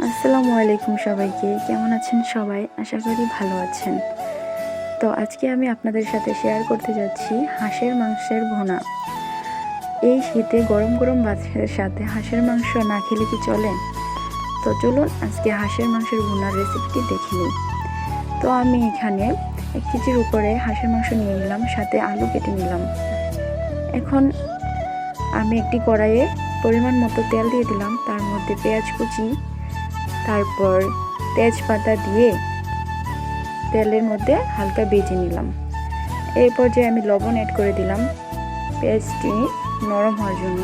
আসসালামু আলাইকুম সবাইকে। কেমন আছেন সবাই? আশা করি ভালো আছেন। তো আজকে আমি আপনাদের সাথে শেয়ার করতে যাচ্ছি হাঁসের মাংসের ভুনা। এই শীতে গরম গরম ভাতের সাথে হাঁসের মাংস না খেলে কি চলে? তো চলুন আজকে হাঁসের মাংসের ভুনার রেসিপিটি দেখে নিই। তো আমি এখানে 1 কেজির উপরে হাঁসের মাংস নিয়ে নিলাম, সাথে আলু কেটে নিলাম। এখন আমি একটি কড়াইয়ে পরিমাণ মতো তেল দিয়ে দিলাম, তার মধ্যে পেঁয়াজ কুচি, তারপর তেজপাতা দিয়ে তেলের মধ্যে হালকা ভেজে নিলাম। এই পর্যায়ে আমি লবণ অ্যাড করে দিলাম পেঁয়াজটি নরম হওয়ার জন্য।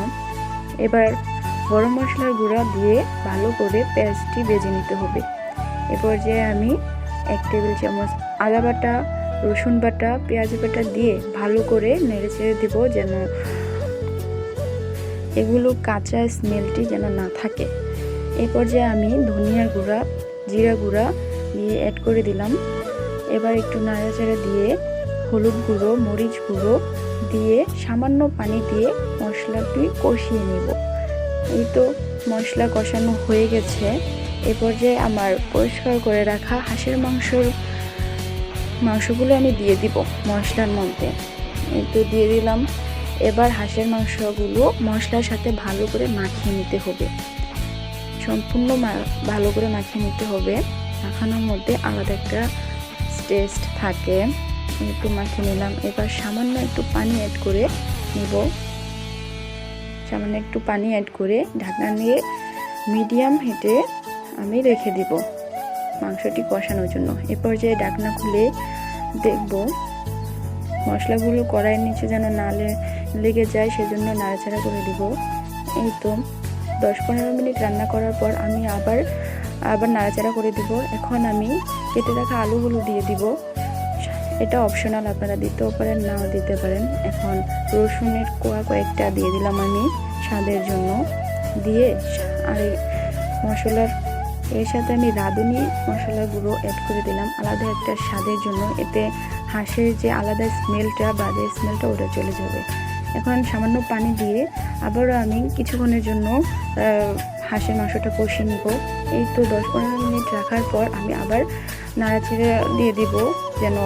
এবার গরম মশলার গুঁড়া দিয়ে ভালো করে পেঁয়াজটি ভেজে নিতে হবে। এ পর্যায়ে আমি 1 টেবিল চামচ আদা বাটা, রসুন বাটা, পেঁয়াজ বাটা দিয়ে ভালো করে নেড়ে চেড়ে দেব, যেন এগুলো কাঁচা স্মেলটি যেন না থাকে। এই পর্যায়ে আমি ধনিয়ার গুঁড়া, জিরা গুঁড়া দিয়ে অ্যাড করে দিলাম। এবার একটু নাড়াচাড়া দিয়ে হলুদ গুঁড়ো, মরিচ গুঁড়ো দিয়ে সামান্য পানি দিয়ে মশলাটি কষিয়ে নেব। এই তো মশলা কষানো হয়ে গেছে। এ পর্যায়ে আমার পরিষ্কার করে রাখা হাঁসের মাংসগুলো আমি দিয়ে দিব মশলার মধ্যে। এই তো দিয়ে দিলাম। এবার হাঁসের মাংসগুলো মশলার সাথে ভালো করে মাখিয়ে নিতে হবে, সম্পূর্ণ ভালো করে মাখিয়ে নিতে হবে। মাখানোর মধ্যে আলাদা একটা টেস্ট থাকে। একটু মাখিয়ে নিলাম। এবার সামান্য একটু পানি অ্যাড করে নেব। সামান্য একটু পানি অ্যাড করে ঢাকনা দিয়ে মিডিয়াম হিটে আমি রেখে দিব মাংসটি কষানোর জন্য। এ পর্যায়ে ঢাকনা খুলে দেখব মশলাগুলো কড়াইয়ের নিচে যেন না লেগে যায়, সেজন্য নাড়াচাড়া করে দিব। এই তো 10-15 মিনিট রান্না করার পর আমি আবার নাড়াচাড়া করে দিব। এখন আমি কেটে রাখা আলুগুলো দিয়ে দিব। এটা অপশনাল, আপনারা দিতেও পারেন, নাও দিতে পারেন। এখন রসুনের কোয়া কয়েকটা দিয়ে দিলাম আমি স্বাদের জন্য। দিয়ে আর মশলার এর সাথে আমি রাঁধুনি মশলার গুঁড়ো অ্যাড করে দিলাম আলাদা একটা স্বাদের জন্য। এতে হাঁসের যে আলাদা স্মেলটা, বাজে স্মেলটা, ওটা চলে যাবে। এখন সামান্য পানি দিয়ে আবারও আমি কিছুক্ষণের জন্য হাঁসের মাংসটা কষিয়ে নিব। এই তো 10-15 মিনিট রাখার পর আমি আবার নাড়াচাড়া দিয়ে দিব, যেন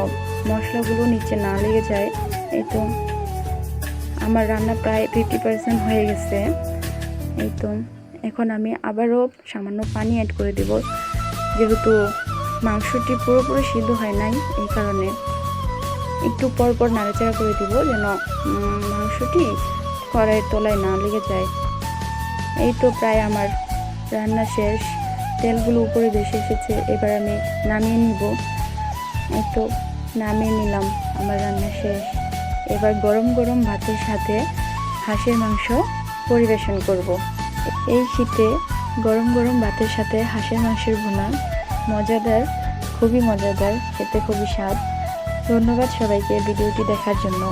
মশলাগুলো নিচে না লেগে যায়। এই তো আমার রান্না প্রায় 50% হয়ে গেছে। এই তো এখন আমি আবারও সামান্য পানি অ্যাড করে দেব, যেহেতু মাংসটি পুরোপুরি সিদ্ধ হয় নাই, এই কারণে একটু পর নাড়াচাড়া করে দিব, যেন মাংসটি কড়াইয়ের তলায় না লেগে যায়। এই তো প্রায় আমার রান্না শেষ, তেলগুলো উপরে ভেসে এসেছে। এবার আমি নামিয়ে নিব। এই তো নামিয়ে নিলাম, আমার রান্না শেষ। এবার গরম গরম ভাতের সাথে হাঁসের মাংস পরিবেশন করব। এই শীতে গরম গরম ভাতের সাথে হাঁসের মাংসের ভুনা মজাদার, খুবই মজাদার, খেতে খুবই স্বাদ। ধন্যবাদ সবাইকে ভিডিওটি দেখার জন্য।